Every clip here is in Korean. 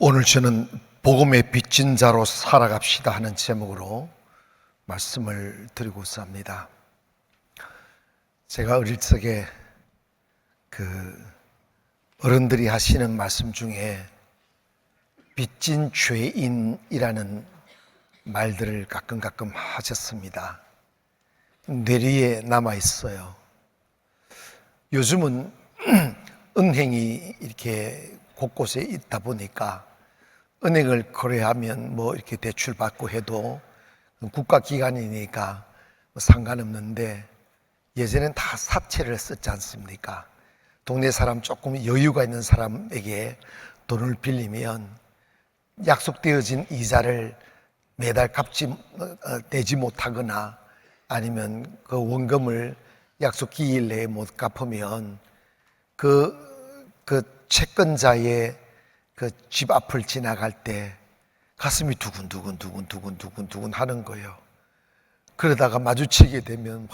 오늘 저는 복음의 빚진 자로 살아갑시다 하는 제목으로 말씀을 드리고자 합니다. 제가 어릴 적에 어른들이 하시는 말씀 중에 빚진 죄인이라는 말들을 가끔 하셨습니다. 뇌리에 남아 있어요. 요즘은 은행이 이렇게 곳곳에 있다 보니까 은행을 거래하면 이렇게 대출 받고 해도 국가기관이니까 상관없는데, 예전엔 다 사채를 썼지 않습니까? 동네 사람, 조금 여유가 있는 사람에게 돈을 빌리면 약속되어진 이자를 매달 내지 못하거나 아니면 그 원금을 약속 기일 내에 못 갚으면 그 채권자의 그 집 앞을 지나갈 때 가슴이 두근두근 하는 거예요. 그러다가 마주치게 되면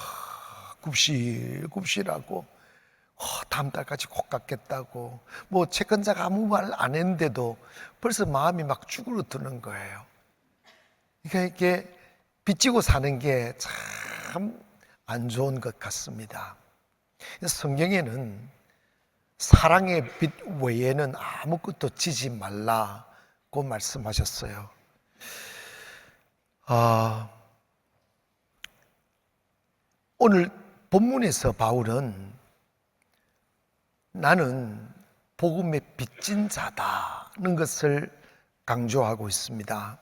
굽실굽실하고 다음 달까지 곧 갚겠다고, 채권자가 아무 말 안 했는데도 벌써 마음이 막 쭈그러드는 거예요. 그러니까 이게 빚지고 사는 게 참 안 좋은 것 같습니다. 성경에는 사랑의 빚 외에는 아무것도 지지 말라고 말씀하셨어요. 오늘 본문에서 바울은 나는 복음의 빚진 자다는 것을 강조하고 있습니다.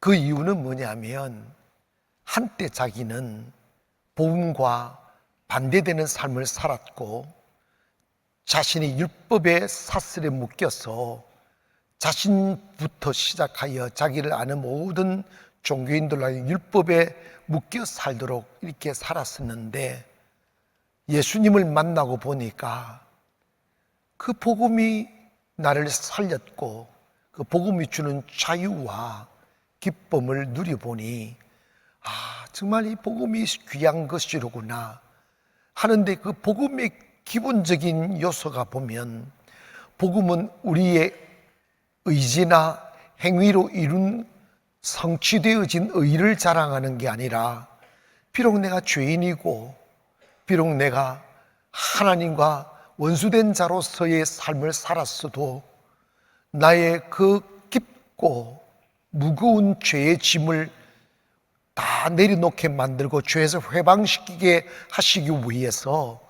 그 이유는 뭐냐면, 한때 자기는 복음과 반대되는 삶을 살았고 자신이 율법의 사슬에 묶여서 자신부터 시작하여 자기를 아는 모든 종교인들과 율법에 묶여 살도록 이렇게 살았었는데, 예수님을 만나고 보니까 그 복음이 나를 살렸고 그 복음이 주는 자유와 기쁨을 누려보니 정말 이 복음이 귀한 것이로구나 하는데, 그 복음의 기본적인 요소가 보면, 복음은 우리의 의지나 행위로 이룬 성취되어진 의를 자랑하는 게 아니라, 비록 내가 죄인이고 비록 내가 하나님과 원수된 자로서의 삶을 살았어도 나의 그 깊고 무거운 죄의 짐을 다 내려놓게 만들고 죄에서 회방시키게 하시기 위해서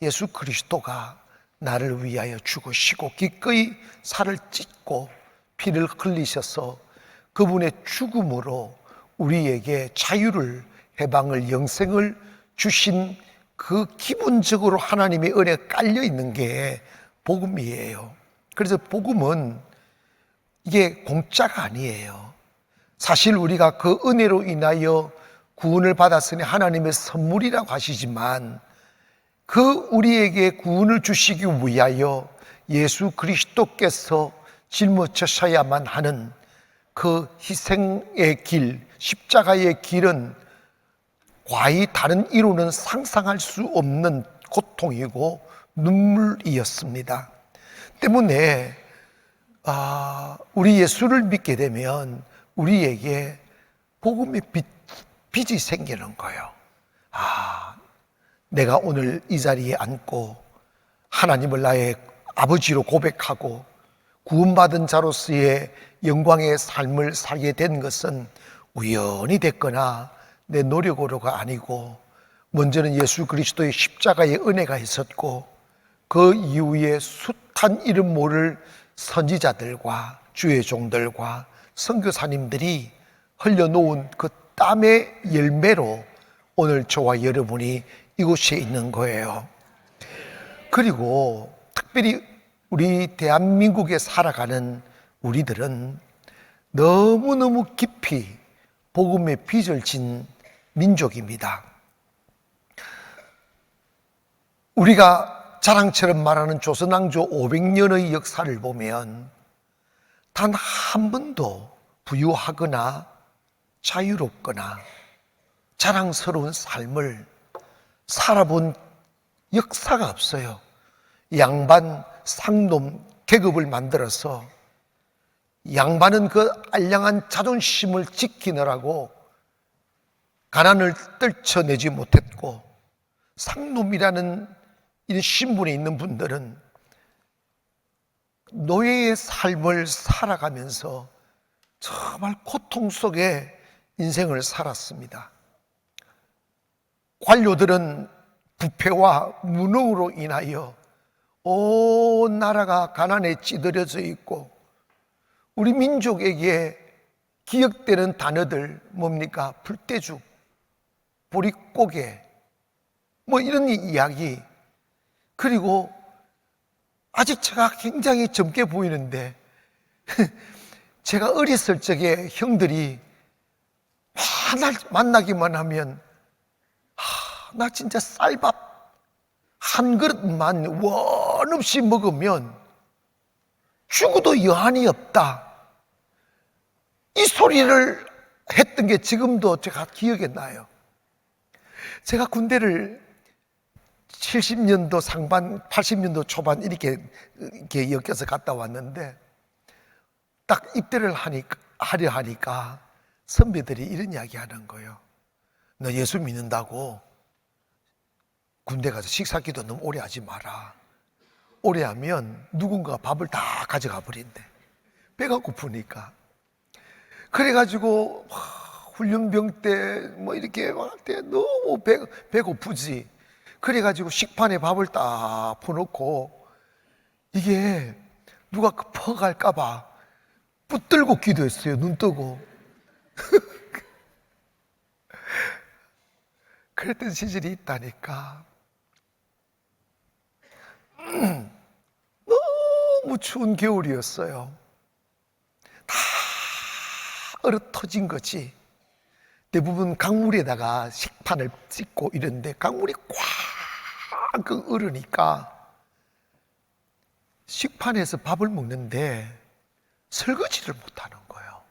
예수 그리스도가 나를 위하여 죽으시고 기꺼이 살을 찢고 피를 흘리셔서 그분의 죽음으로 우리에게 자유를, 해방을, 영생을 주신 그 기본적으로 하나님의 은혜가 깔려 있는 게 복음이에요. 그래서 복음은 이게 공짜가 아니에요. 사실 우리가 그 은혜로 인하여 구원을 받았으니 하나님의 선물이라고 하시지만, 그 우리에게 구원을 주시기 위하여 예수 그리스도께서 짊어지셔야만 하는 그 희생의 길, 십자가의 길은 과히 다른 이로는 상상할 수 없는 고통이고 눈물이었습니다. 때문에 우리 예수를 믿게 되면 우리에게 복음의 빚이 생기는 거예요. 내가 오늘 이 자리에 앉고 하나님을 나의 아버지로 고백하고 구원받은 자로서의 영광의 삶을 살게 된 것은 우연히 됐거나 내 노력으로가 아니고, 먼저는 예수 그리스도의 십자가의 은혜가 있었고 그 이후에 숱한 이름 모를 선지자들과 주의 종들과 선교사님들이 흘려놓은 그 땀의 열매로 오늘 저와 여러분이 이곳에 있는 거예요. 그리고 특별히 우리 대한민국에 살아가는 우리들은 너무너무 깊이 복음의 빚을 진 민족입니다. 우리가 자랑처럼 말하는 조선왕조 500년의 역사를 보면 단 한 번도 부유하거나 자유롭거나 자랑스러운 삶을 살아본 역사가 없어요. 양반, 상놈 계급을 만들어서 양반은 그 알량한 자존심을 지키느라고 가난을 떨쳐내지 못했고, 상놈이라는 이 신분에 있는 분들은 노예의 삶을 살아가면서 정말 고통 속에 인생을 살았습니다. 관료들은 부패와 무능으로 인하여 온 나라가 가난에 찌들어져 있고, 우리 민족에게 기억되는 단어들 뭡니까? 불대죽, 보릿고개, 뭐 이런 이야기. 그리고 아직 제가 굉장히 젊게 보이는데 제가 어렸을 적에 형들이 날 만나기만 하면 나 진짜 쌀밥 한 그릇만 원 없이 먹으면 죽어도 여한이 없다, 이 소리를 했던 게 지금도 제가 기억에 나요. 제가 군대를 70년도 상반, 80년도 초반 이렇게 엮여서 갔다 왔는데, 딱 입대를 하려 하니까 선배들이 이런 이야기 하는 거예요. 너 예수 믿는다고 군대 가서 식사기도 너무 오래 하지 마라. 오래 하면 누군가 밥을 다 가져가 버린대. 배가 고프니까. 그래가지고 훈련병 때 뭐 이렇게 할 때 너무 배고프지. 그래가지고 식판에 밥을 딱 퍼놓고 이게 누가 퍼갈까봐 붙들고 기도했어요. 눈 뜨고. 그랬던 시절이 있다니까. 너무 추운 겨울이었어요. 다 얼어 터진 거지. 대부분 강물에다가 식판을 씻고 이런데 강물이 꽉 얼으니까 식판에서 밥을 먹는데 설거지를 못하는 거예요.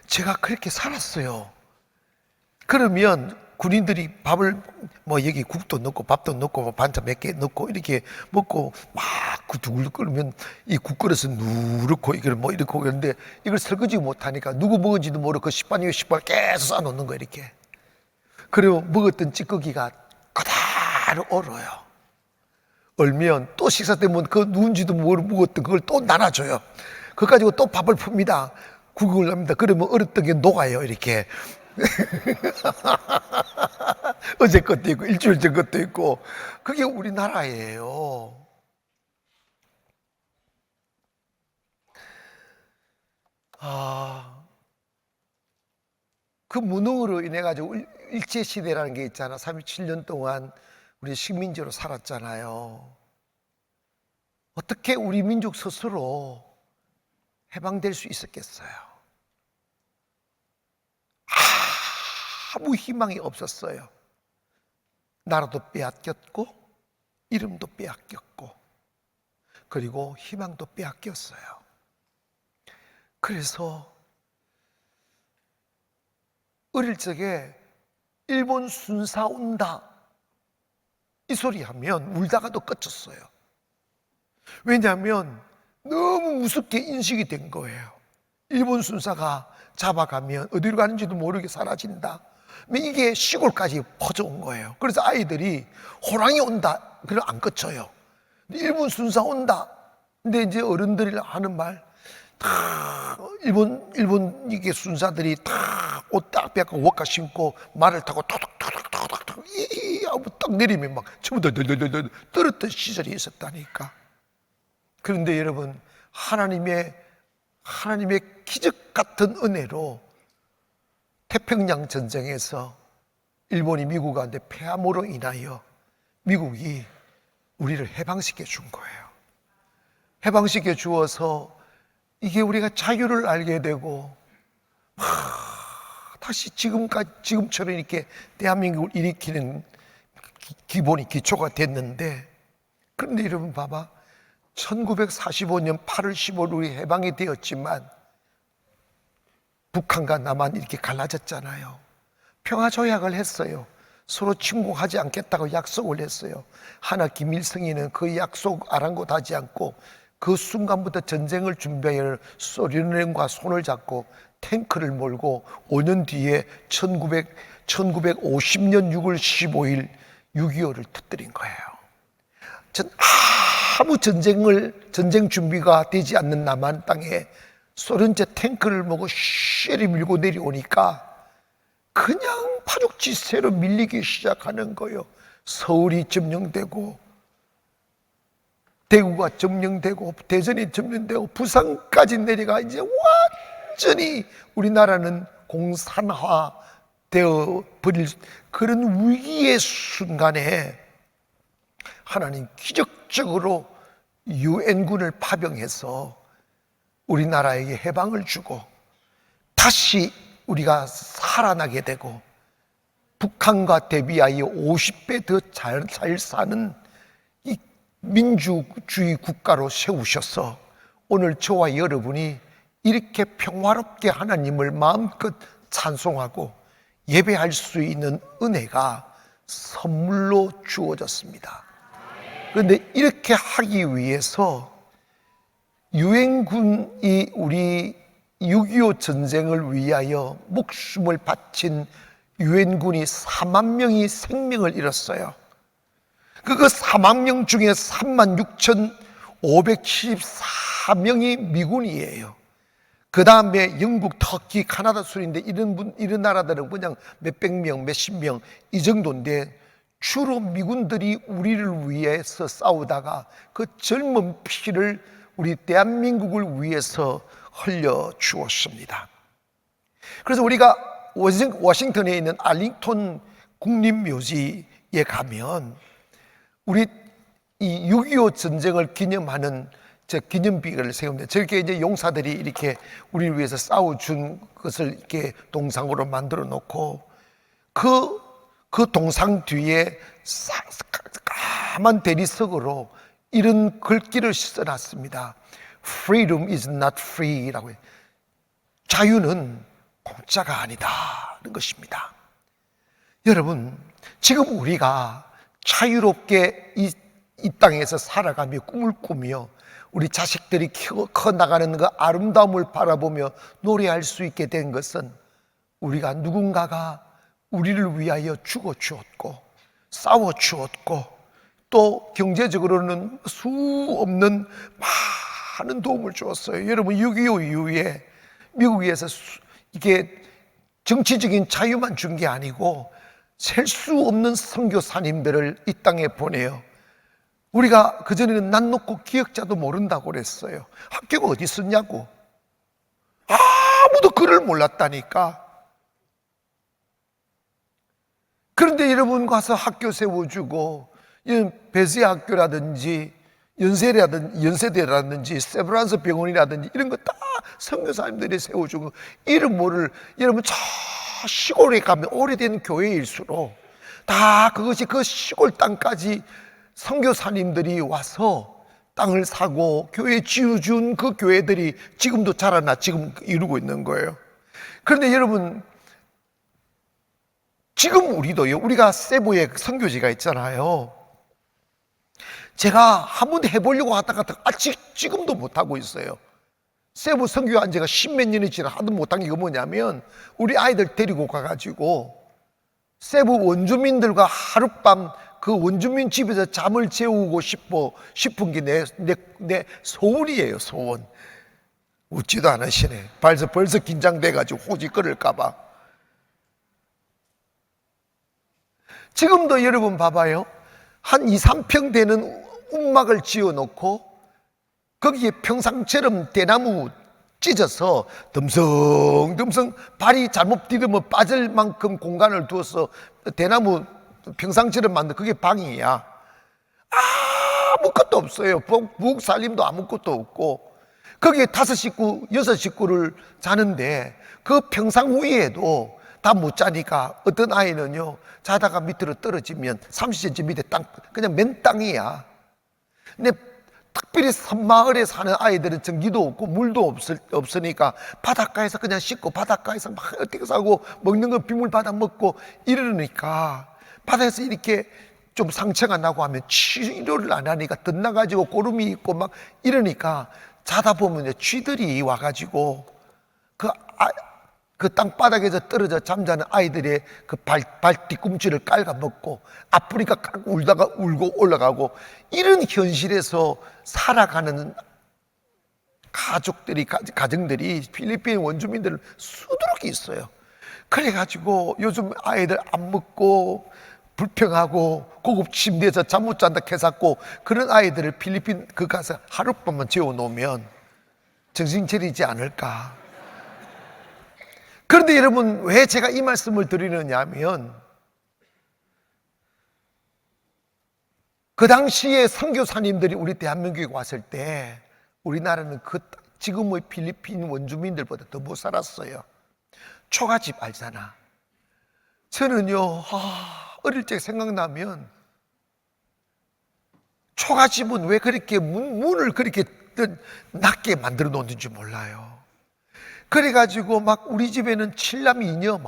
제가 그렇게 살았어요. 그러면 군인들이 밥을 뭐 여기 국도 넣고 밥도 넣고 뭐 반찬 몇 개 넣고 이렇게 먹고 막 두글두글 끓으면 이 국그릇은 누렇고 이걸 뭐 이렇게 그러는데 이걸 설거지 못하니까 누구 먹은지도 모르고 그 식판 위에 식빵을 계속 쌓아놓는 거예요. 이렇게. 그리고 먹었던 찌꺼기가 그대로 얼어요. 얼면 또 식사 때문에 그 누군지도 모르고 먹었던 그걸 또 나눠줘요. 그거 가지고 또 밥을 풉니다. 국을 납니다. 그러면 얼었던 게 녹아요. 이렇게. 어제 것도 있고 일주일 전 것도 있고. 그게 우리나라예요. 그 무능으로 인해 가지고 일제시대라는 게 있잖아. 37년 동안 우리 식민지로 살았잖아요. 어떻게 우리 민족 스스로 해방될 수 있었겠어요? 아무 희망이 없었어요. 나라도 빼앗겼고 이름도 빼앗겼고 그리고 희망도 빼앗겼어요. 그래서 어릴 적에 일본 순사 온다 이 소리 하면 울다가도 끝쳤어요. 왜냐하면 너무 무섭게 인식이 된 거예요. 일본 순사가 잡아가면 어디로 가는지도 모르게 사라진다. 이게 시골까지 퍼져온 거예요. 그래서 아이들이 호랑이 온다 그럼 안 끝쳐요. 일본 순사 온다. 근데 이제 어른들이 하는 말 다 일본 이게 순사들이 다 옷 딱 빼고 옷가 신고 말을 타고 토닥토닥토닥 이 하고 딱 내리면 막 전부 다 떨었던 시절이 있었다니까. 그런데 여러분 하나님의 기적 같은 은혜로 태평양 전쟁에서 일본이 미국한테 패함으로 인하여 미국이 우리를 해방시켜 준 거예요. 해방시켜 주어서 이게 우리가 자유를 알게 되고 다시 지금처럼 이렇게 대한민국을 일으키는 기초가 됐는데, 그런데 여러분 봐봐, 1945년 8월 15일 해방이 되었지만 북한과 남한 이렇게 갈라졌잖아요. 평화조약을 했어요. 서로 침공하지 않겠다고 약속을 했어요. 하나 김일성이는 그 약속 아랑곳하지 않고 그 순간부터 전쟁을 준비하여 소련과 손을 잡고 탱크를 몰고 5년 뒤에 1950년 6월 15일 6.25를 터뜨린 거예요. 아무 전쟁 준비가 되지 않는 남한 땅에 소련제 탱크를 몰고 쉐리 밀고 내려오니까 그냥 파죽지세로 밀리기 시작하는 거예요. 서울이 점령되고 대구가 점령되고 대전이 점령되고 부산까지 내려가 이제 완전히 우리나라는 공산화 되어 버릴 그런 위기의 순간에 하나님 기적적으로 유엔군을 파병해서 우리나라에게 해방을 주고 다시 우리가 살아나게 되고 북한과 대비하여 50배 더 잘 사는 이 민주주의 국가로 세우셔서 오늘 저와 여러분이 이렇게 평화롭게 하나님을 마음껏 찬송하고 예배할 수 있는 은혜가 선물로 주어졌습니다. 그런데 이렇게 하기 위해서 유엔군이 우리 6.25 전쟁을 위하여 목숨을 바친 유엔군이 4만 명이 생명을 잃었어요. 그 4만 명 중에 36,574명이 미군이에요. 그 다음에 영국, 터키, 카나다 순인데 이런 나라들은 그냥 몇백 명, 몇십 명 이 정도인데 주로 미군들이 우리를 위해서 싸우다가 그 젊은 피를 우리 대한민국을 위해서 흘려 주었습니다. 그래서 우리가 워싱턴에 있는 알링턴 국립묘지에 가면 우리 이 6.25 전쟁을 기념하는 기념비를 세웁니다. 저렇게 이제 용사들이 이렇게 우리를 위해서 싸워준 것을 이렇게 동상으로 만들어 놓고 그 동상 뒤에 까만 대리석으로 이런 글귀를 써놨습니다. Freedom is not free라고 해요. 자유는 공짜가 아니다는 것입니다. 여러분, 지금 우리가 자유롭게 이 땅에서 살아가며 꿈을 꾸며 우리 자식들이 커나가는 그 아름다움을 바라보며 노래할 수 있게 된 것은 우리가 누군가가 우리를 위하여 죽어 주었고 싸워 주었고 또 경제적으로는 수 없는 많은 도움을 주었어요. 여러분 6.25 이후에 미국에서 이게 정치적인 자유만 준 게 아니고 셀 수 없는 선교사님들을 이 땅에 보내요. 우리가 그전에는 난 놓고 기억자도 모른다고 그랬어요. 학교가 어디 있었냐고. 아무도 글을 몰랐다니까. 그런데 여러분 가서 학교 세워주고 배세 학교라든지 연세대라든지 세브란스 병원이라든지 이런 거 다 선교사님들이 세워주고 이름 모를 여러분 저 시골에 가면 오래된 교회일수록 다 그것이 그 시골 땅까지 선교사님들이 와서 땅을 사고 교회 지어준 그 교회들이 지금도 자라나 지금 이루고 있는 거예요. 그런데 여러분 지금 우리도요, 우리가 세부에 선교지가 있잖아요. 제가 한번 해보려고 하다가 아직 지금도 못하고 있어요. 세부 선교한 지가 10몇 년이 지나 하도 못한 게 뭐냐면 우리 아이들 데리고 가가지고 세부 원주민들과 하룻밤 그 원주민 집에서 잠을 재우고 싶은 게 내 소원이에요. 소원. 웃지도 않으시네. 벌써 긴장돼가지고 호지 끓을까봐. 지금도 여러분 봐봐요. 한 2, 3평 되는 움막을 지어놓고 거기에 평상처럼 대나무 찢어서 듬성듬성 발이 잘못 디디면 빠질 만큼 공간을 두어서 대나무 평상처럼 만든 그게 방이야. 아무것도 없어요. 부엌 살림도 아무것도 없고 거기에 5식구, 6식구를 자는데 그 평상 위에도 다 못 자니까 어떤 아이는요 자다가 밑으로 떨어지면 30cm 밑에 땅 그냥 맨 땅이야. 근데 특별히 섬마을에 사는 아이들은 전기도 없고 물도 없으니까 바닷가에서 그냥 씻고 바닷가에서 막 어떻게 사고 먹는 거 빗물 받아 먹고 이러니까 바다에서 이렇게 좀 상처가 나고 하면 치료를 안 하니까 덧나가지고 고름이 있고 막 이러니까 자다 보면 쥐들이 와가지고 그 땅바닥에서 떨어져 잠자는 아이들의 그 발 뒤꿈치를 깔아먹고 아프니까 울다가 울고 올라가고, 이런 현실에서 살아가는 가정들이 필리핀 원주민들 수두룩이 있어요. 그래가지고 요즘 아이들 안 먹고 불평하고 고급 침대에서 잠 못 잔다 캐샀고, 그런 아이들을 필리핀 그 가서 하룻밤만 재워놓으면 정신 차리지 않을까. 그런데 여러분, 왜 제가 이 말씀을 드리느냐 하면, 그 당시에 선교사님들이 우리 대한민국에 왔을 때 우리나라는 지금의 필리핀 원주민들보다 더 못 살았어요. 초가집 알잖아. 저는요, 어릴 때 생각나면 초가집은 왜 그렇게 문을 그렇게 낮게 만들어 놓는지 몰라요. 그래가지고 막 우리 집에는 칠남 이녀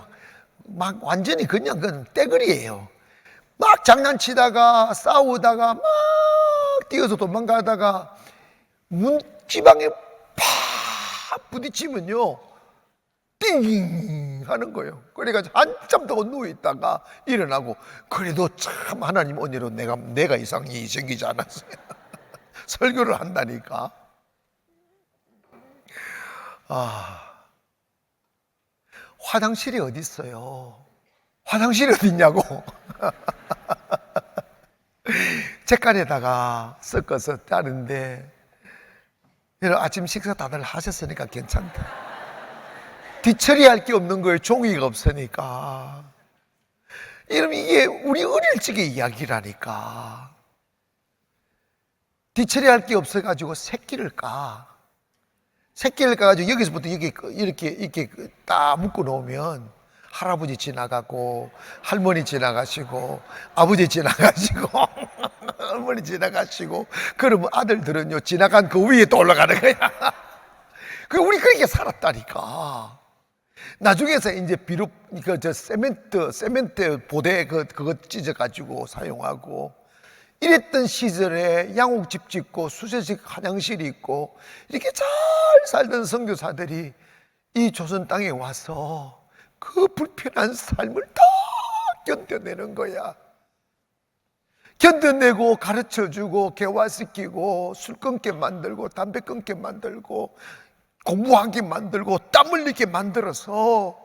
막 완전히 그냥 그건 떼거리예요. 막 장난치다가 싸우다가 막 뛰어서 도망가다가 문지방에 팍 부딪히면요 띵 하는 거예요. 그래가지고 한참 더 누워있다가 일어나고, 그래도 참 하나님 은혜로 내가 이상이 생기지 않았어요. 설교를 한다니까. 화장실이 어디 있어요? 화장실이 어디 있냐고. 잭간에다가 섞어서 짜는데, 아침 식사 다들 하셨으니까 괜찮다. 뒤처리할 게 없는 거예요. 종이가 없으니까. 여러분, 이게 우리 어릴 적의 이야기라니까. 뒤처리할 게 없어가지고 새끼를 까가지고 여기서부터 이렇게 딱 묶어 놓으면 할아버지 지나가고 할머니 지나가시고 아버지 지나가시고 할머니 지나가시고, 그러면 아들들은요 지나간 그 위에 또 올라가는 거야. 우리 그렇게 살았다니까. 나중에서 이제 비록 세멘트 보대 그거 찢어가지고 사용하고 이랬던 시절에 양옥집 짓고 수세식 화장실이 있고 이렇게 잘 살던 선교사들이 이 조선 땅에 와서 그 불편한 삶을 다 견뎌내는 거야. 견뎌내고 가르쳐주고 개화시키고 술 끊게 만들고 담배 끊게 만들고 공부하게 만들고 땀 흘리게 만들어서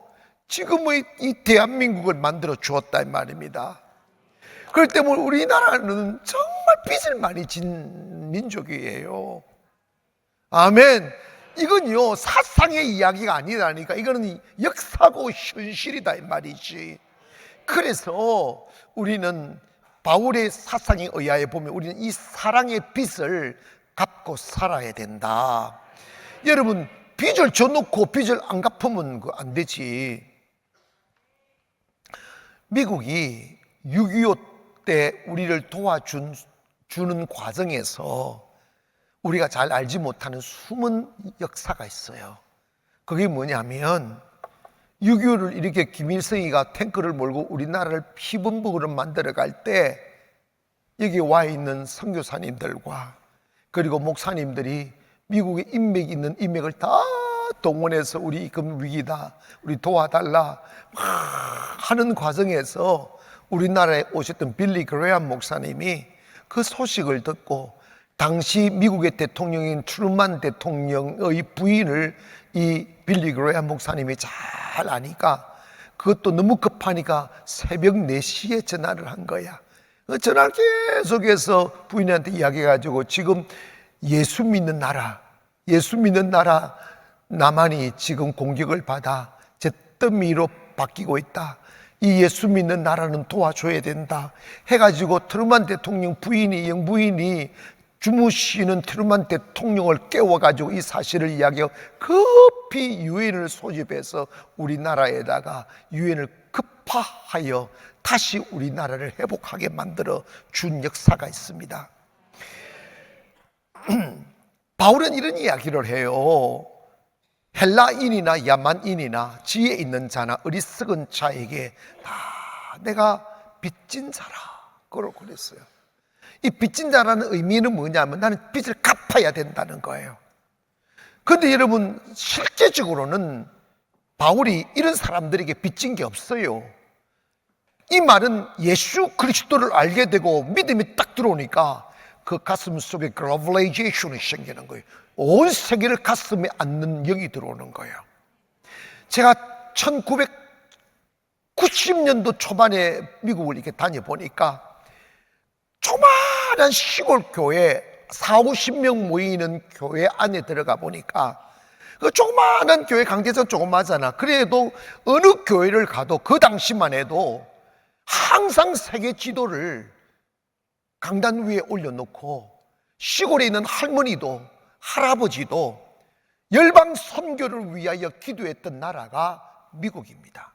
지금의 이 대한민국을 만들어 주었다 이 말입니다. 그렇기 때문에 우리나라는 정말 빚을 많이 진 민족이에요. 아멘. 이건요 사상의 이야기가 아니라니까. 이거는 역사고 현실이다 이 말이지. 그래서 우리는 바울의 사상에 의하여 보면 우리는 이 사랑의 빚을 갚고 살아야 된다. 여러분, 빚을 져놓고 빚을 안 갚으면 안 되지. 미국이 6.25 때 우리를 도와주는 과정에서 우리가 잘 알지 못하는 숨은 역사가 있어요. 그게 뭐냐면 6.25를 이렇게 김일성이가 탱크를 몰고 우리나라를 피범벅으로 만들어 갈 때 여기 와 있는 선교사님들과 그리고 목사님들이 미국에 인맥 있는 인맥을 다 동원해서 우리 이금 위기다, 우리 도와달라 하는 과정에서 우리나라에 오셨던 빌리 그레엄 목사님이 그 소식을 듣고 당시 미국의 대통령인 트루만 대통령의 부인을 이 빌리 그레엄 목사님이 잘 아니까 그것도 너무 급하니까 새벽 4시에 전화를 한 거야. 그 전화를 계속해서 부인한테 이야기해가지고 지금 예수 믿는 나라 남한이 지금 공격을 받아 잿더미로 바뀌고 있다. 이 예수 믿는 나라는 도와줘야 된다 해가지고 트루만 대통령 영부인이 주무시는 트루만 대통령을 깨워가지고 이 사실을 이야기하고 급히 유엔을 소집해서 우리나라에다가 유엔을 급파하여 다시 우리나라를 회복하게 만들어 준 역사가 있습니다. 바울은 이런 이야기를 해요. 헬라인이나 야만인이나 지혜 있는 자나 어리석은 자에게 다 내가 빚진 자라. 그랬어요. 이 빚진 자라는 의미는 뭐냐면 나는 빚을 갚아야 된다는 거예요. 그런데 여러분, 실제적으로는 바울이 이런 사람들에게 빚진 게 없어요. 이 말은 예수 그리스도를 알게 되고 믿음이 딱 들어오니까 그 가슴 속에 글로벌라이제이션이 생기는 거예요. 온 세계를 가슴에 안는 영이 들어오는 거예요. 제가 1990년도 초반에 미국을 이렇게 다녀보니까 조그마한 시골 교회 40-50명 모이는 교회 안에 들어가 보니까 그 조그마한 교회 강제선 조그마잖아. 그래도 어느 교회를 가도 그 당시만 해도 항상 세계 지도를 강단 위에 올려놓고 시골에 있는 할머니도 할아버지도 열방 선교를 위하여 기도했던 나라가 미국입니다.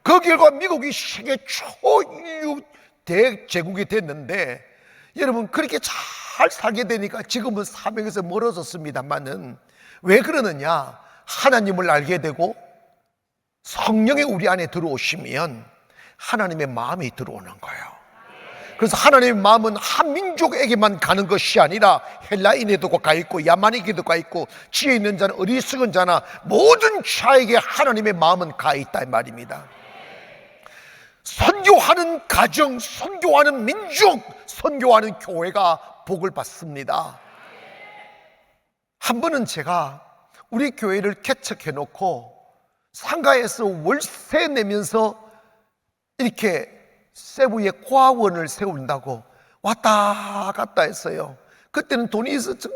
그 결과 미국이 세계 초인류 대제국이 됐는데 여러분, 그렇게 잘 살게 되니까 지금은 사명에서 멀어졌습니다만은 왜 그러느냐? 하나님을 알게 되고 성령이 우리 안에 들어오시면 하나님의 마음이 들어오는 거예요. 그래서 하나님의 마음은 한 민족에게만 가는 것이 아니라 헬라인에도 가 있고 야만에게도 가 있고 지혜 있는 자는 어리석은 자나 모든 자에게 하나님의 마음은 가 있다 이 말입니다. 선교하는 가정, 선교하는 민족, 선교하는 교회가 복을 받습니다. 한 번은 제가 우리 교회를 개척해 놓고 상가에서 월세 내면서 이렇게 세부에 고아원을 세운다고 왔다 갔다 했어요. 그때는 돈이 있어 정말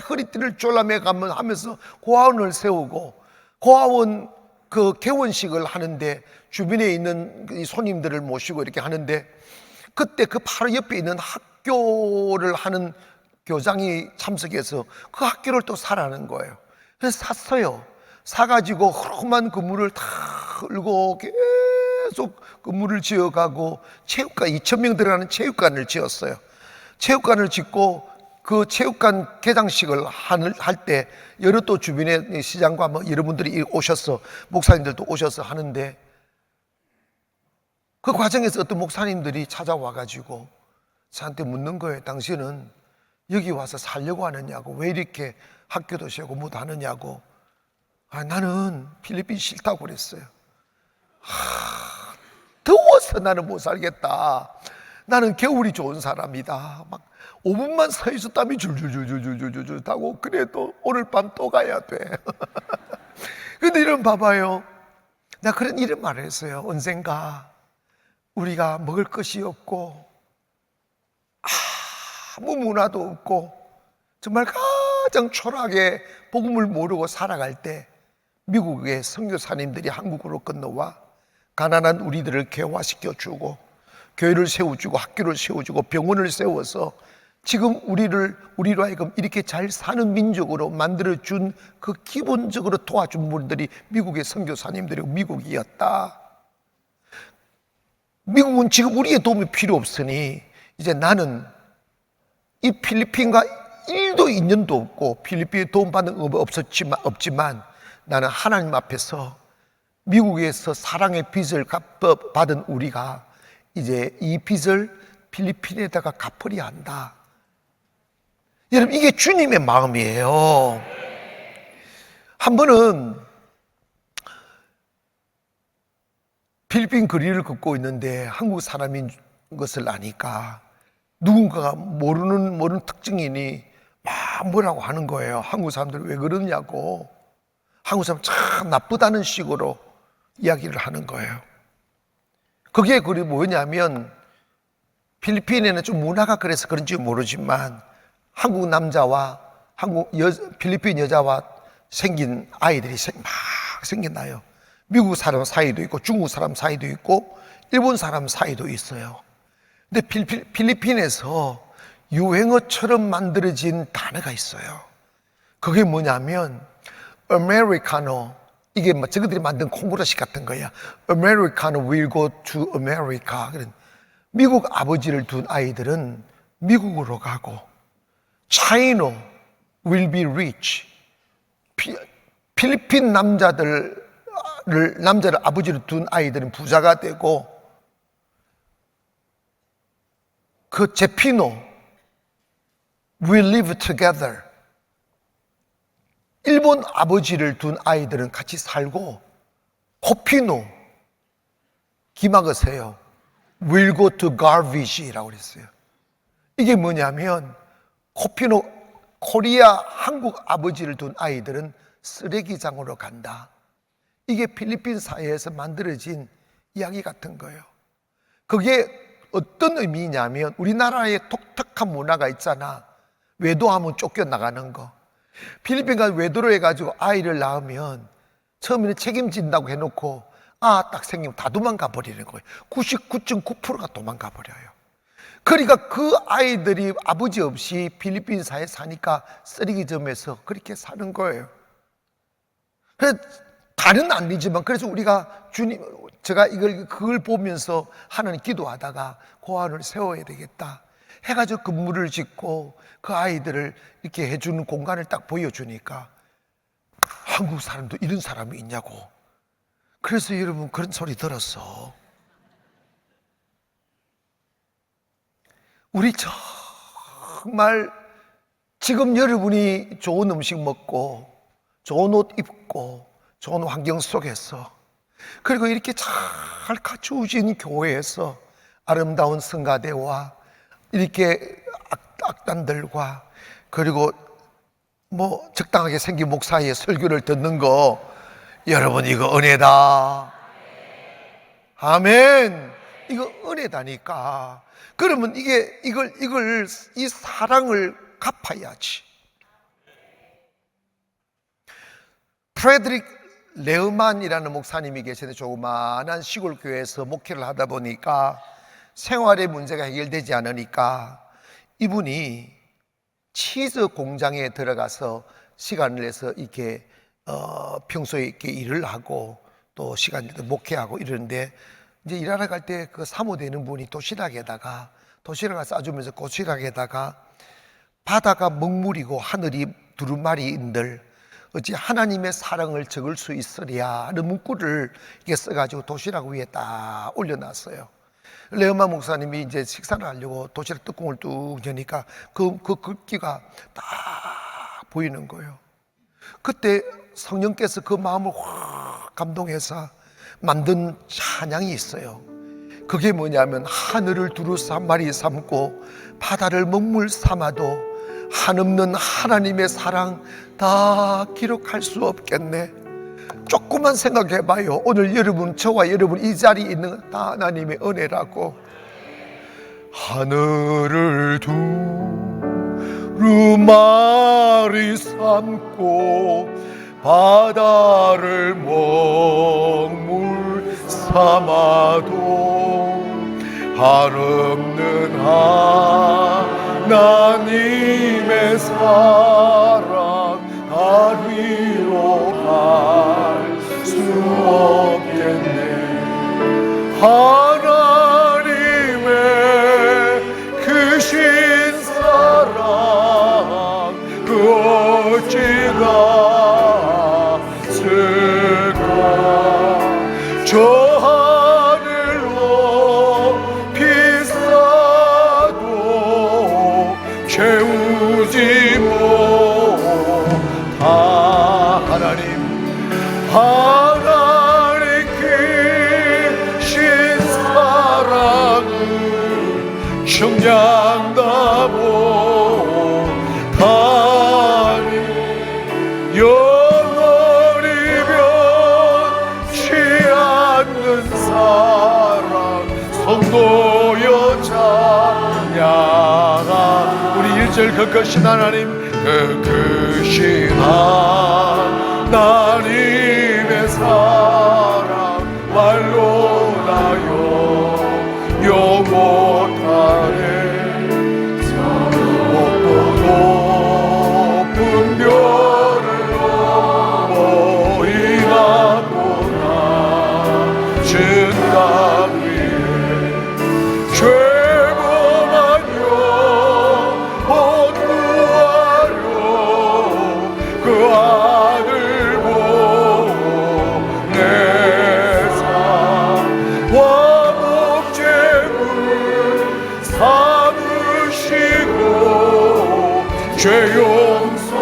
허리띠를 졸라매 하면서 고아원을 세우고 고아원 그 개원식을 하는데 주변에 있는 손님들을 모시고 이렇게 하는데 그때 그 바로 옆에 있는 학교를 하는 교장이 참석해서 그 학교를 또 사라는 거예요. 그래서 샀어요. 사가지고 험한 건물을 다 끌고 계속 건물을 지어가고 체육관 2,000명 들어가는 체육관을 지었어요. 체육관을 짓고 그 체육관 개장식을 할 때 여러 또 주변의 시장과 뭐 여러분들이 오셔서 목사님들도 오셔서 하는데 그 과정에서 어떤 목사님들이 찾아와가지고 저한테 묻는 거예요. 당신은 여기 와서 살려고 하느냐고, 왜 이렇게 학교도 세우고 뭐도 하느냐고. 나는 필리핀 싫다고 그랬어요. 더워서 나는 못 살겠다. 나는 겨울이 좋은 사람이다. 막 5분만 서 있었다면 줄줄줄줄줄줄줄 타고 그래도 오늘 밤 또 가야 돼. 근데 이런 봐봐요. 나 그런 이런 말을 했어요. 언젠가 우리가 먹을 것이 없고 아무 문화도 없고 정말 가장 초라하게 복음을 모르고 살아갈 때 미국의 선교사님들이 한국으로 건너와 가난한 우리들을 개화시켜 주고 교회를 세워주고 학교를 세워주고 병원을 세워서 지금 우리로 하여금 이렇게 잘 사는 민족으로 만들어준 그 기본적으로 도와준 분들이 미국의 선교사님들이고 미국이었다. 미국은 지금 우리의 도움이 필요 없으니 이제 나는 이 필리핀과 1도 인연도 없고 필리핀에 도움받는 법 없지만 나는 하나님 앞에서 미국에서 사랑의 빚을 받은 우리가 이제 이 빚을 필리핀에다가 갚으려 한다. 여러분, 이게 주님의 마음이에요. 한 번은 필리핀 거리를 걷고 있는데 한국 사람인 것을 아니까 누군가가 모르는 특징이니 막 뭐라고 하는 거예요. 한국 사람들 왜 그러냐고. 한국 사람 참 나쁘다는 식으로 이야기를 하는 거예요. 그게 뭐냐면 필리핀에는 좀 문화가 그래서 그런지 모르지만 한국 남자와 필리핀 여자와 생긴 아이들이 막 생겨나요. 미국 사람 사이도 있고 중국 사람 사이도 있고 일본 사람 사이도 있어요. 근데 필리핀에서 유행어처럼 만들어진 단어가 있어요. 그게 뭐냐면 아메리카노, 이게 저들이 만든 콩고라시 같은 거야. Americano will go to America. 미국 아버지를 둔 아이들은 미국으로 가고 China will be rich. 필리핀 남자를 아버지를 둔 아이들은 부자가 되고 그 제피노 We live together. 일본 아버지를 둔 아이들은 같이 살고, 코피노 기막으세요. We'll go to garbage라고 그랬어요. 이게 뭐냐면 코피노 코리아 한국 아버지를 둔 아이들은 쓰레기장으로 간다. 이게 필리핀 사회에서 만들어진 이야기 같은 거예요. 그게 어떤 의미냐면 우리나라의 독특한 문화가 있잖아. 외도하면 쫓겨나가는 거. 필리핀 가서 외도로 해가지고 아이를 낳으면 처음에는 책임진다고 해놓고 딱 생기면 다 도망가 버리는 거예요. 99.9%가 도망가 버려요. 그러니까 그 아이들이 아버지 없이 필리핀 사회에 사니까 쓰레기점에서 그렇게 사는 거예요. 그래서 다는 아니지만, 그래서 우리가 제가 그걸 보면서 하나님 기도하다가 고아원을 세워야 되겠다 해가지고 건물을 짓고 그 아이들을 이렇게 해주는 공간을 딱 보여주니까 한국 사람도 이런 사람이 있냐고. 그래서 여러분 그런 소리 들었어. 우리 정말 지금 여러분이 좋은 음식 먹고 좋은 옷 입고 좋은 환경 속에서, 그리고 이렇게 잘 갖추어진 교회에서 아름다운 성가대와 이렇게 악단들과 그리고 뭐 적당하게 생긴 목사의 설교를 듣는 거, 여러분 이거 은혜다. 아멘. 이거 은혜다니까. 그러면 이 사랑을 갚아야지. 프레드릭 레흐만이라는 목사님이 계시는데, 조그마한 시골 교회에서 목회를 하다 보니까 생활의 문제가 해결되지 않으니까 이분이 치즈 공장에 들어가서 시간을 내서 이렇게 평소에 이렇게 일을 하고 또 시간 내서 목회하고 이러는데, 이제 일하러 갈 때 그 사모되는 분이 도시락을 싸주면서 도시락에다가 바다가 먹물이고 하늘이 두루마리인들 어찌 하나님의 사랑을 적을 수 있으랴 하는 문구를 이렇게 써가지고 도시락 위에 딱 올려놨어요. 레흐만 목사님이 이제 식사를 하려고 도시락 뚜껑을 뚝 여니까 그 글귀가 딱 보이는 거예요. 그때 성령께서 그 마음을 확 감동해서 만든 찬양이 있어요. 그게 뭐냐면, 하늘을 두루서 한 마리 삼고 바다를 먹물 삼아도 한없는 하나님의 사랑 다 기록할 수 없겠네. 조금만 생각해봐요. 오늘 여러분, 저와 여러분 이 자리에 있는 다 하나님의 은혜라고. 하늘을 두루마리 삼고 바다를 먹물 삼아도 한없는 하나님의 사랑 달 위로 갈 수 없겠네. 하나님의 크신 사랑 그 어찌가 쓸까. 저 하늘로 비싸도 채우지 못하. 하나님 크신 사랑을 청량다 못하니 영원히 변치 않는 사랑 성도여 찬양하. 우리 1절 그 크신 하나님, 그 크신 하나님의 사랑 말로 나요 못하네. 높은 별을 모이나보다 증강 위에 죄범하여 본구하려 그 아들 보내 죄 용서하셨네.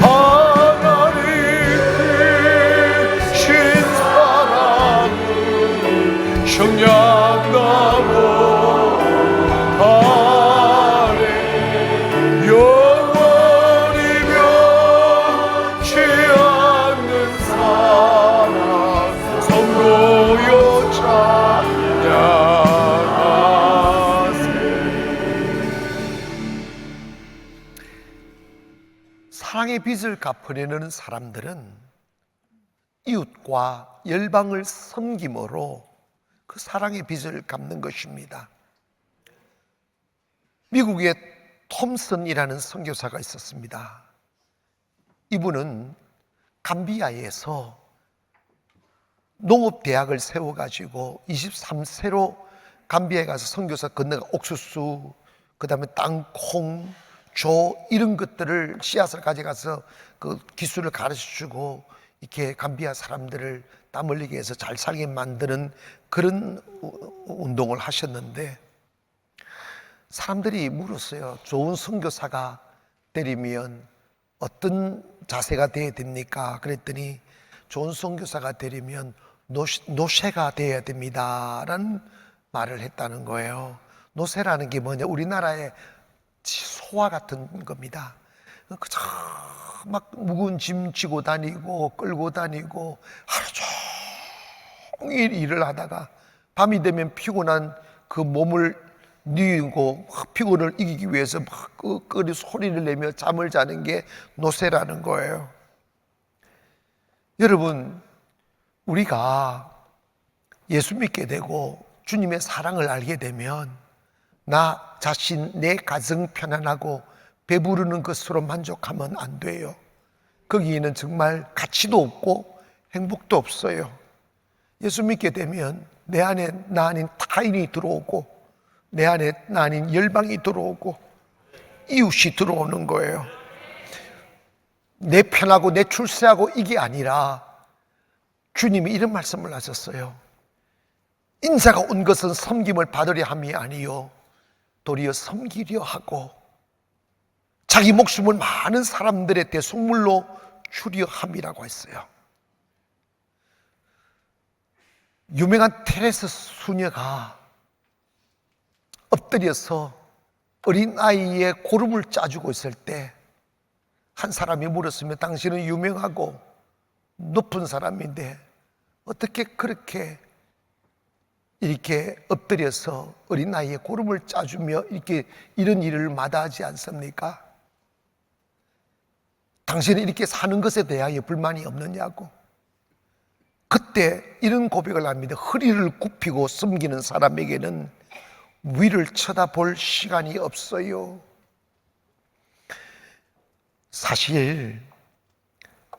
하나님 신사랑은 청량나무 아래 영원히 변치 않는 사랑 성도여 찬양하세. 사랑의 빚을 갚으려는 사람들은 이웃과 열방을 섬김으로 그 사랑의 빚을 갚는 것입니다. 미국에 톰슨이라는 선교사가 있었습니다. 이분은 감비아에서 농업대학을 세워가지고 23세로 감비아에 가서 선교사 건너가 옥수수, 그 다음에 땅콩, 조 이런 것들을 씨앗을 가져가서 그 기술을 가르쳐주고 이렇게 감비아 사람들을 땀 흘리게 해서 잘 살게 만드는 그런 운동을 하셨는데, 사람들이 물었어요. 좋은 선교사가 되려면 어떤 자세가 되어야 됩니까? 그랬더니 좋은 선교사가 되려면 노새가 되어야 됩니다 라는 말을 했다는 거예요. 노새라는 게 뭐냐, 우리나라의 소와 같은 겁니다. 막 무거운 짐 지고 다니고 끌고 다니고 하루 종일 일을 하다가 밤이 되면 피곤한 그 몸을 뉘고 피곤을 이기기 위해서 막 소리를 내며 잠을 자는 게 노새라는 거예요. 여러분, 우리가 예수 믿게 되고 주님의 사랑을 알게 되면 나 자신, 내 가정 편안하고 배부르는 것으로 만족하면 안 돼요. 거기에는 정말 가치도 없고 행복도 없어요. 예수 믿게 되면 내 안에 나 아닌 타인이 들어오고, 내 안에 나 아닌 열방이 들어오고, 이웃이 들어오는 거예요. 내 편하고 내 출세하고 이게 아니라 주님이 이런 말씀을 하셨어요. 인자가 온 것은 섬김을 받으려 함이 아니요 도리어 섬기려 하고 자기 목숨을 많은 사람들의 대속물로 주려 함이라고 했어요. 유명한 테레스 수녀가 엎드려서 어린아이의 고름을 짜주고 있을 때 한 사람이 물었으면 당신은 유명하고 높은 사람인데 어떻게 그렇게 이렇게 엎드려서 어린아이의 고름을 짜주며 이렇게 이런 일을 마다하지 않습니까? 당신은 이렇게 사는 것에 대하여 불만이 없느냐고. 그때 이런 고백을 합니다. 허리를 굽히고 섬기는 사람에게는 위를 쳐다볼 시간이 없어요. 사실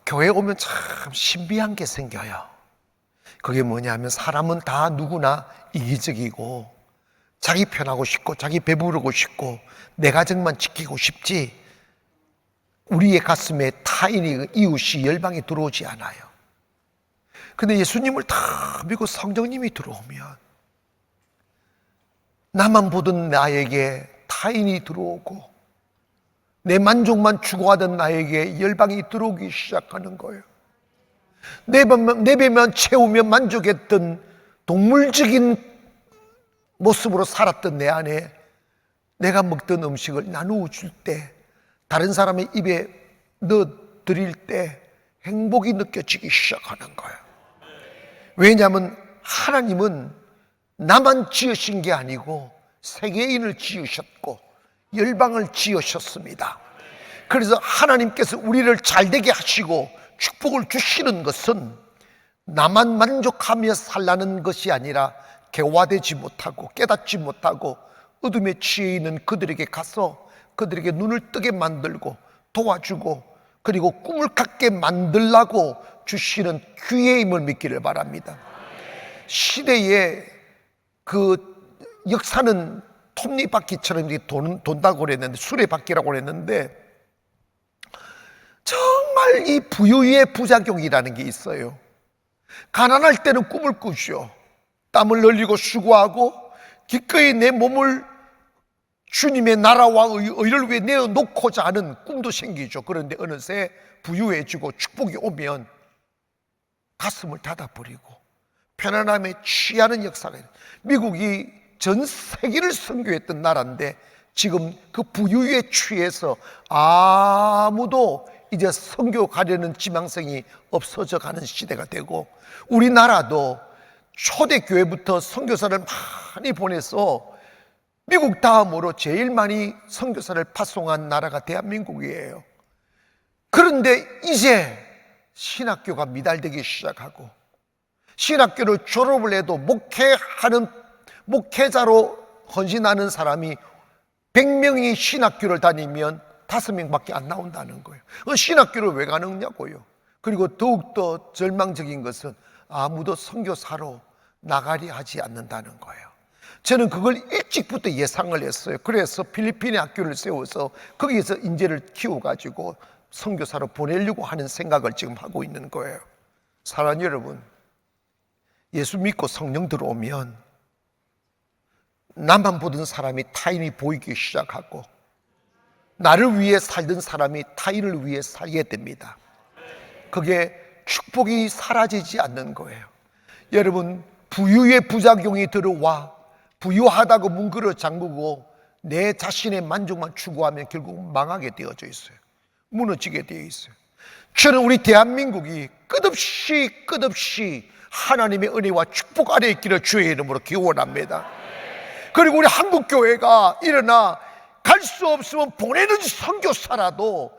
교회 오면 참 신비한 게 생겨요. 그게 뭐냐면 사람은 다 누구나 이기적이고 자기 편하고 싶고 자기 배부르고 싶고 내 가정만 지키고 싶지 우리의 가슴에 타인이 이웃이 열방이 들어오지 않아요. 근데 예수님을 다 믿고 성령님이 들어오면 나만 보던 나에게 타인이 들어오고 내 만족만 추구하던 나에게 열방이 들어오기 시작하는 거예요. 내 배만 채우며 만족했던 동물적인 모습으로 살았던 내 안에 내가 먹던 음식을 나누어 줄 때, 다른 사람의 입에 넣어 드릴 때 행복이 느껴지기 시작하는 거예요. 왜냐하면 하나님은 나만 지으신 게 아니고 세계인을 지으셨고 열방을 지으셨습니다. 그래서 하나님께서 우리를 잘되게 하시고 축복을 주시는 것은 나만 만족하며 살라는 것이 아니라 개화되지 못하고 깨닫지 못하고 어둠에 취해 있는 그들에게 가서 그들에게 눈을 뜨게 만들고 도와주고 그리고 꿈을 갖게 만들라고 주시는 기회임을 믿기를 바랍니다. 시대의 그 역사는 톱니바퀴처럼 돈다고 그랬는데, 수레바퀴라고 그랬는데, 정말 이 부유의 부작용이라는 게 있어요. 가난할 때는 꿈을 꾸죠. 땀을 흘리고 수고하고 기꺼이 내 몸을 주님의 나라와 의를 위해 내어놓고자 하는 꿈도 생기죠. 그런데 어느새 부유해지고 축복이 오면 가슴을 닫아버리고 편안함에 취하는 역사가 있어요. 미국이 전 세계를 선교했던 나라인데 지금 그 부유에 취해서 아무도 이제 선교 가려는 지망생이 없어져 가는 시대가 되고, 우리나라도 초대교회부터 선교사를 많이 보내서 미국 다음으로 제일 많이 선교사를 파송한 나라가 대한민국이에요. 그런데 이제 신학교가 미달되기 시작하고, 신학교를 졸업을 해도 목회자로 헌신하는 사람이 100명이 신학교를 다니면 5명밖에 안 나온다는 거예요. 신학교를 왜 가느냐고요. 그리고 더욱더 절망적인 것은 아무도 선교사로 나가려 하지 않는다는 거예요. 저는 그걸 일찍부터 예상을 했어요. 그래서 필리핀에 학교를 세워서 거기에서 인재를 키워가지고 선교사로 보내려고 하는 생각을 지금 하고 있는 거예요. 사랑하는 여러분, 예수 믿고 성령 들어오면 나만 보던 사람이 타인이 보이기 시작하고, 나를 위해 살던 사람이 타인을 위해 살게 됩니다. 그게 축복이 사라지지 않는 거예요. 여러분, 부유의 부작용이 들어와 부유하다고 문그러 잠그고 내 자신의 만족만 추구하면 결국 망하게 되어져 있어요. 무너지게 되어 있어요. 저는 우리 대한민국이 끝없이 하나님의 은혜와 축복 아래 있기를 주의 이름으로 기원합니다. 그리고 우리 한국교회가 일어나 갈 수 없으면 보내는 선교사라도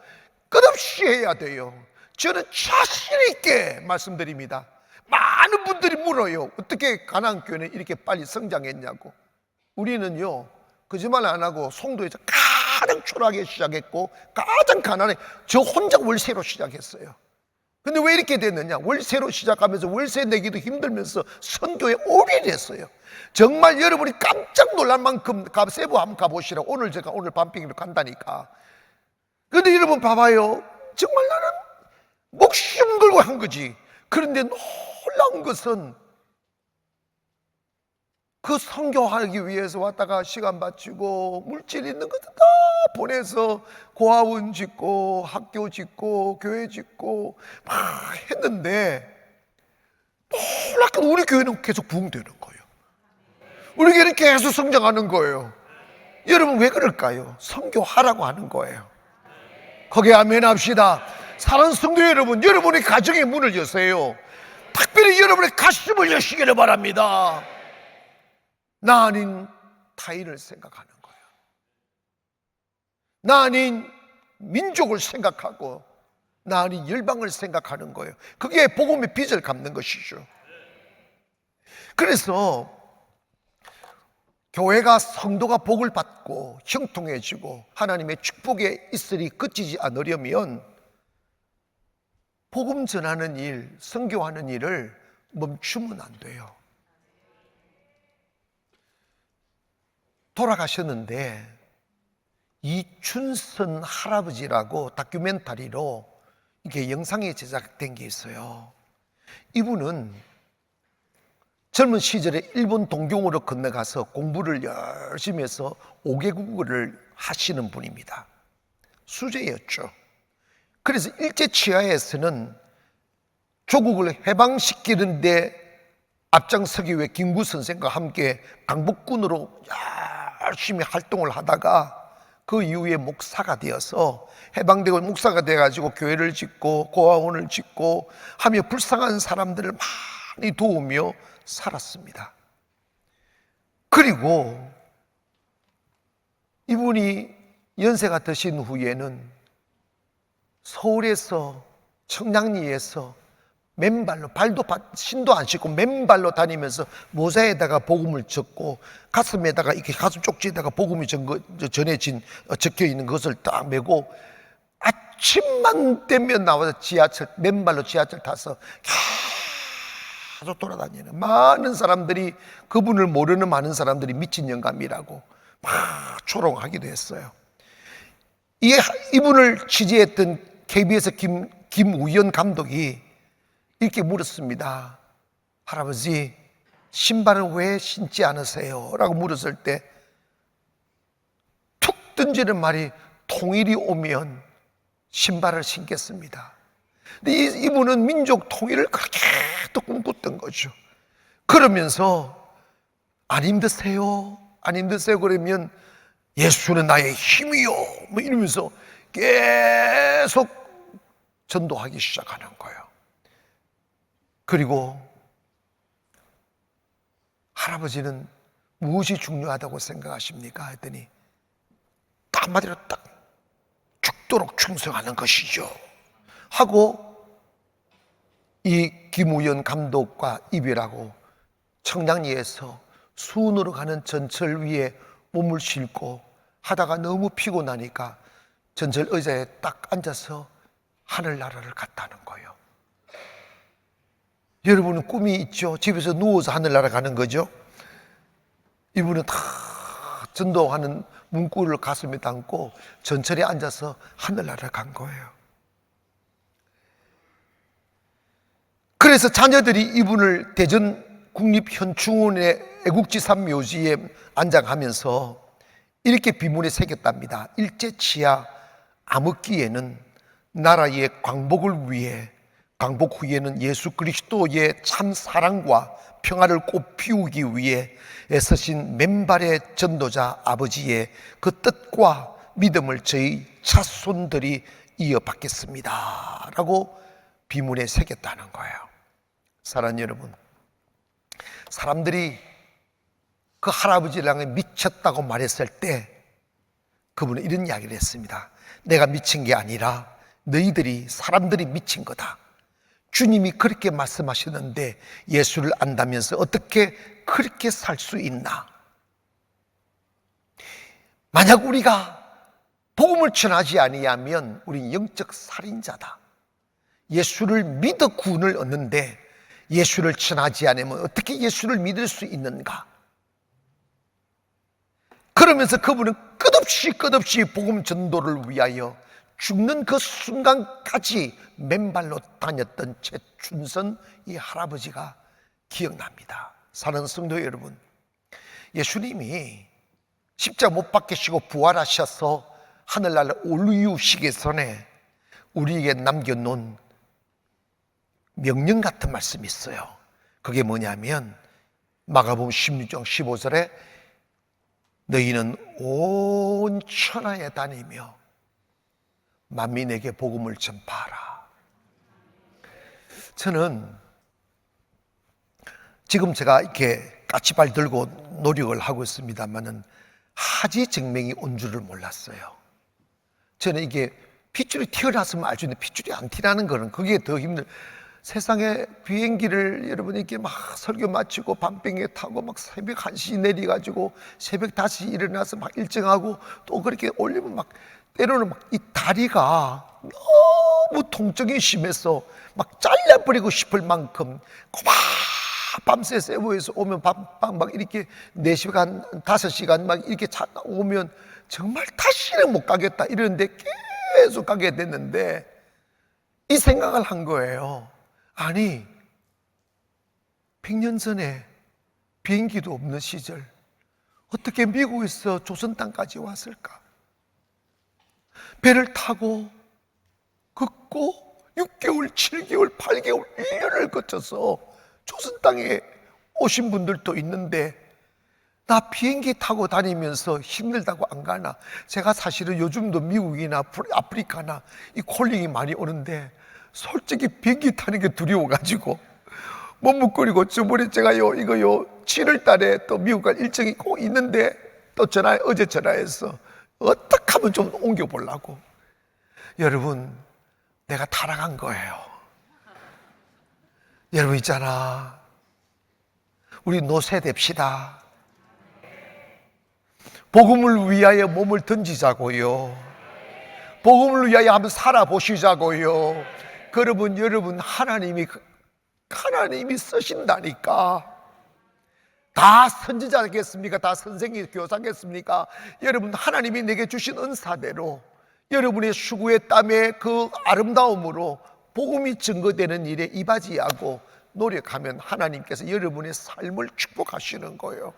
끝없이 해야 돼요. 저는 자신 있게 말씀드립니다. 많은 분들이 물어요. 어떻게 가나안교회는 이렇게 빨리 성장했냐고. 우리는요, 거짓말 안 하고 송도에서 가장 초라하게 시작했고 가장 가난해. 저 혼자 월세로 시작했어요. 근데 왜 이렇게 됐느냐? 월세로 시작하면서 월세 내기도 힘들면서 선교에 올인했어요. 정말 여러분이 깜짝 놀랄 만큼 세부 한번 가보시라. 제가 오늘 밤빙이로 간다니까. 근데 여러분 봐봐요. 정말 나는 목숨 걸고 한 거지. 그런데 놀라운 것은 그 선교하기 위해서 왔다가 시간 바치고 물질 있는 것도 다 보내서 고아원 짓고 학교 짓고 교회 짓고 막 했는데, 놀랍게도 우리 교회는 계속 부흥되는 거예요. 우리 교회는 계속 성장하는 거예요. 여러분 왜 그럴까요? 선교하라고 하는 거예요. 거기에 아멘 합시다. 사랑하는 성도 여러분, 여러분의 가정의 문을 여세요. 특별히 여러분의 가슴을 여시기를 바랍니다. 나 아닌 타인을 생각하는 거예요. 나 아닌 민족을 생각하고 나 아닌 열방을 생각하는 거예요. 그게 복음의 빚을 갚는 것이죠. 그래서 교회가 성도가 복을 받고 형통해지고 하나님의 축복에 있으리 그치지 않으려면 복음 전하는 일, 선교하는 일을 멈추면 안 돼요. 돌아가셨는데 이춘선 할아버지라고 다큐멘터리로 이게 영상이 제작된 게 있어요. 이분은 젊은 시절에 일본 동경으로 건너가서 공부를 열심히 해서 5개국어를 하시는 분입니다. 수재였죠. 그래서 일제치하에서는 조국을 해방시키는데 앞장서기 위해 김구 선생과 함께 강복군으로 열심히 활동을 하다가 그 이후에 목사가 되어서 해방되고 목사가 돼가지고 교회를 짓고 고아원을 짓고 하며 불쌍한 사람들을 많이 도우며 살았습니다. 그리고 이분이 연세가 드신 후에는 서울에서 청량리에서 맨발로, 신도 안 신고 맨발로 다니면서 모자에다가 복음을 적고 가슴에다가 이렇게 가슴 쪽지에다가 복음이 적혀 있는 것을 딱 메고 아침만 되면 나와서 맨발로 지하철 타서 계속 돌아다니는 많은 사람들이, 그분을 모르는 많은 사람들이 미친 영감이라고 막 조롱하기도 했어요. 이분을 취재했던 KBS 김우연 감독이 이렇게 물었습니다. 할아버지, 신발을 왜 신지 않으세요? 라고 물었을 때 툭 던지는 말이 통일이 오면 신발을 신겠습니다. 근데 이분은 민족 통일을 그렇게 또 꿈꿨던 거죠. 그러면서 안 힘드세요? 안 힘드세요? 그러면 예수는 나의 힘이요 뭐 이러면서 계속 전도하기 시작하는 거예요. 그리고 할아버지는 무엇이 중요하다고 생각하십니까? 했더니 딱 한마디로 딱 죽도록 충성하는 것이죠 하고 이 김우연 감독과 이별하고 청량리에서 수원으로 가는 전철 위에 몸을 싣고 하다가 너무 피곤하니까 전철 의자에 딱 앉아서 하늘나라를 갔다는 거예요. 여러분은 꿈이 있죠? 집에서 누워서 하늘나라 가는 거죠? 이분은 다 전도하는 문구를 가슴에 담고 전철에 앉아서 하늘나라 간 거예요. 그래서 자녀들이 이분을 대전 국립현충원의 애국지산 묘지에 안장하면서 이렇게 비문에 새겼답니다. 일제치하 암흑기에는 나라의 광복을 위해, 광복 후에는 예수 그리스도의 참 사랑과 평화를 꽃피우기 위해 애쓰신 맨발의 전도자 아버지의 그 뜻과 믿음을 저희 자손들이 이어받겠습니다 라고 비문에 새겼다는 거예요. 사랑하는 여러분, 사람들이 그 할아버지랑 미쳤다고 말했을 때 그분은 이런 이야기를 했습니다. 내가 미친 게 아니라 너희들이, 사람들이 미친 거다. 주님이 그렇게 말씀하셨는데 예수를 안다면서 어떻게 그렇게 살 수 있나? 만약 우리가 복음을 전하지 아니하면 우린 영적 살인자다. 예수를 믿어 구원을 얻는데 예수를 전하지 않으면 어떻게 예수를 믿을 수 있는가? 그러면서 그분은 끝없이 복음 전도를 위하여 죽는 그 순간까지 맨발로 다녔던 최춘선 이 할아버지가 기억납니다. 사랑하는 성도 여러분, 예수님이 십자가 못 박히시고 부활하셔서 하늘나라 올리우시기 전에 우리에게 남겨놓은 명령 같은 말씀이 있어요. 그게 뭐냐면 마가복음 16장 15절에 너희는 온 천하에 다니며 만민에게 복음을 전파하라. 저는 지금 제가 이렇게 까치발 들고 노력을 하고 있습니다만은 하지증명이 온 줄을 몰랐어요. 저는 이게 핏줄이 튀어나왔으면 알죠. 핏줄이 안 튀나는 거는 그게 더 힘들. 세상에 비행기를 여러분 이렇게 막 설교 마치고 밤병에 타고 막 새벽 1시 내려가지고 새벽 5시 일어나서 막 일정하고 또 그렇게 올리면 막 때로는 막 이 다리가 너무 통증이 심해서 막 잘라버리고 싶을 만큼 고막 밤새 세부에서 오면 막 이렇게 4시간 5시간 막 이렇게 오면 정말 다시는 못 가겠다 이러는데 계속 가게 됐는데 이 생각을 한 거예요. 아니 100년 전에 비행기도 없는 시절 어떻게 미국에서 조선 땅까지 왔을까? 배를 타고 걷고 6개월, 7개월, 8개월, 1년을 거쳐서 조선 땅에 오신 분들도 있는데 나 비행기 타고 다니면서 힘들다고 안 가나? 제가 사실은 요즘도 미국이나 아프리카나 이 콜링이 많이 오는데 솔직히 비행기 타는 게 두려워가지고 머뭇거리고 저번에 제가요 7월 달에 또 미국 갈 일정이 꼭 있는데 또 어제 전화해서 어떻게 하면 좀 옮겨보려고. 여러분, 내가 타락한 거예요. 여러분 있잖아, 우리 노새 됩시다. 복음을 위하여 몸을 던지자고요. 복음을 위하여 한번 살아보시자고요. 그러면 여러분 하나님이 쓰신다니까. 다 선지자겠습니까? 다 선생님, 교사겠습니까? 여러분 하나님이 내게 주신 은사대로 여러분의 수고의 땀의 그 아름다움으로 복음이 증거되는 일에 이바지하고 노력하면 하나님께서 여러분의 삶을 축복하시는 거예요.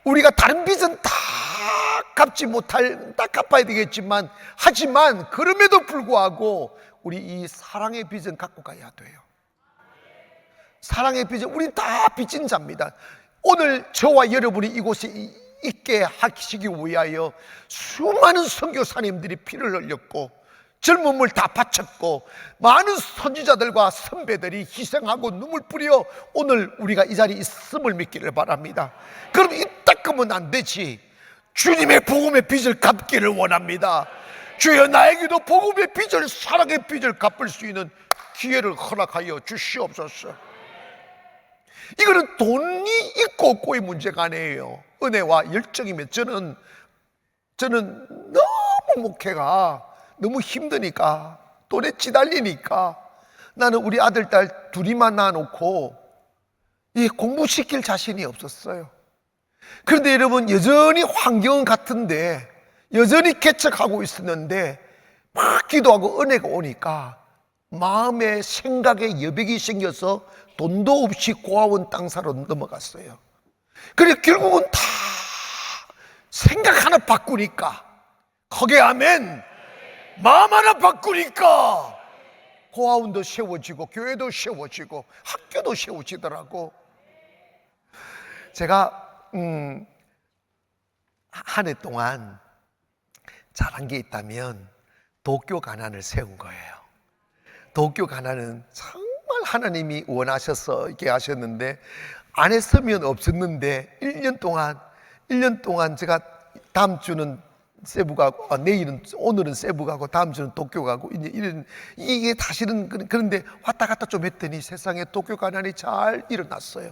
우리가 다른 빚은 다 갚아야 되겠지만, 하지만 그럼에도 불구하고 우리 이 사랑의 빚은 갖고 가야 돼요. 사랑의 빚은 우리 다 빚진 자입니다. 오늘 저와 여러분이 이곳에 있게 하시기 위하여 수많은 선교사님들이 피를 흘렸고 젊음을 다 바쳤고 많은 선지자들과 선배들이 희생하고 눈물 뿌려 오늘 우리가 이 자리에 있음을 믿기를 바랍니다. 그럼 이따금은 안 되지. 주님의 복음의 빚을 갚기를 원합니다. 주여, 나에게도 복음의 빚을, 사랑의 빚을 갚을 수 있는 기회를 허락하여 주시옵소서. 이거는 돈이 있고 없고의 문제가 아니에요. 은혜와 열정이면 저는 너무 목회가 너무 힘드니까, 돈에 찌달리니까 나는 우리 아들, 딸 둘이만 낳아놓고 공부시킬 자신이 없었어요. 그런데 여러분, 여전히 환경은 같은데, 여전히 개척하고 있었는데 막 기도하고 은혜가 오니까 마음에 생각에 여백이 생겨서 돈도 없이 고아원 땅사로 넘어갔어요. 그래 결국은 다 생각 하나 바꾸니까, 거기에 아멘, 마음 하나 바꾸니까 고아원도 세워지고 교회도 세워지고 학교도 세워지더라고. 제가 한 해 동안 잘한 게 있다면 도쿄 가난을 세운 거예요. 도쿄 가난은 정말 하나님이 원하셔서 이렇게 하셨는데, 안 했으면 없었는데 1년 동안 제가 다음 주는 세부 가고, 오늘은 세부 가고 다음 주는 도쿄 가고, 이게 다시는, 그런데 왔다 갔다 좀 했더니 세상에 도쿄 가난이 잘 일어났어요.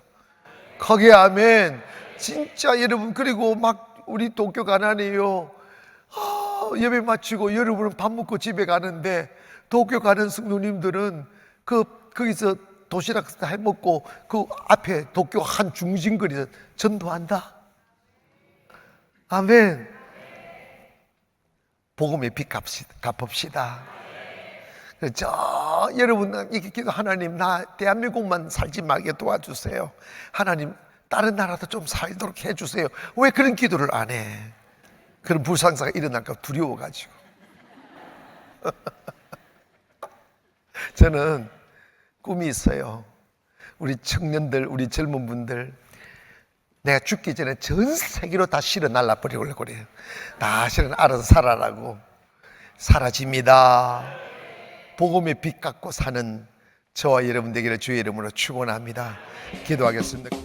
거기에 아멘. 진짜 여러분, 그리고 막 우리 도쿄 가난이요, 예배 마치고 여러분은 밥 먹고 집에 가는데 도쿄 가는 성도님들은 거기서 도시락 해 먹고 그 앞에 도쿄 한 중심거리에서 전도한다. 아멘. 복음의 빚 갚읍시다. 여러분, 이렇게 기도, 하나님, 나 대한민국만 살지 말게 도와주세요. 하나님, 다른 나라도 좀 살도록 해주세요. 왜 그런 기도를 안 해? 그런 불상사가 일어날까 두려워가지고. 저는 꿈이 있어요. 우리 청년들, 우리 젊은 분들, 내가 죽기 전에 전 세계로 다 실어 날라버리려고 그래요. 다 실어 알아서 살아라고. 사라집니다. 복음의 빚 갖고 사는 저와 여러분 되기를 주의 이름으로 축원합니다. 기도하겠습니다.